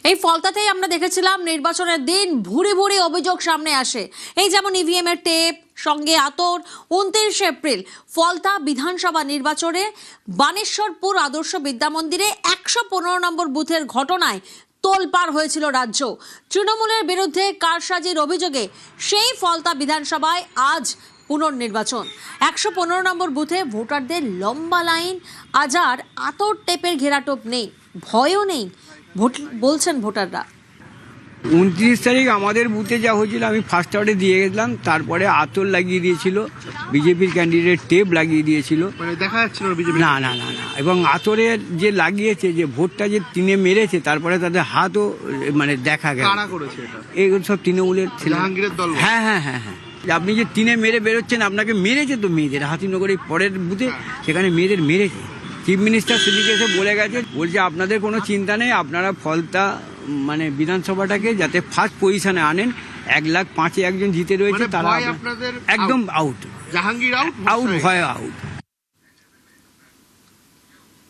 এই ফলতাতেই আমরা দেখেছিলাম নির্বাচনের দিন ভুরি ভুরি অভিযোগ সামনে আসে। এই যেমন ইভিএম এর টেপ সঙ্গে আতর। 29 এপ্রিল ফলতা বিধানসভা নির্বাচনে বানেশ্বরপুর আদর্শ বিদ্যা মন্দিরে 115 নম্বর বুথের ঘটনায় তোলপাড় হয়েছিল রাজ্য। তৃণমূলের বিরুদ্ধে কারসাজির অভিযোগে সেই ফলতা বিধানসভায় আজ পুনর্নির্বাচন। 115 নম্বর বুথে ভোটারদের লম্বা লাইন, আজ আর আতর টেপের ঘেরাটোপ নেই, ভয়ও নেই বলছেন ভোটাররা। 29 তারিখ আমাদের বুথে যা হয়েছিল আমি ফার্স্ট আওয়ারে দিয়ে গেলাম, তারপরে আতর লাগিয়ে দিয়েছিল, বিজেপির ক্যান্ডিডেট টেপ লাগিয়ে দিয়েছিল, মানে দেখা যাচ্ছে না বিজেপি না না না না এবং আতরের যে লাগিয়েছে, যে ভোটটা যে টিনে মেরেছে, তারপরে তাদের হাতও মানে দেখা গেল। কারা করেছে এটা? এগুলো সব তৃণমূলের ছিল। জাহাঙ্গীরের দল? হ্যাঁ হ্যাঁ হ্যাঁ হ্যাঁ, আপনি যে টিনে মেরে বেরোচ্ছেন, আপনাকে মেরেছে তো মেয়েদের হাতিনগরে পরের বুথে, সেখানে মেয়েদের মেরেছে। চিফ মিনিস্টার সেদিকে এসে বলে গেছে, বলছে আপনাদের কোনো চিন্তা নেই, আপনারা ফলতা মানে বিধানসভাটাকে যাতে ফার্স্ট পজিশনে আনেন। 1,05,000 একজন জিতে রয়েছে, মানে তারা ভয় আপনাদের একদম আউট, জাহাঙ্গীর আউট, আউট, ভয় আউট।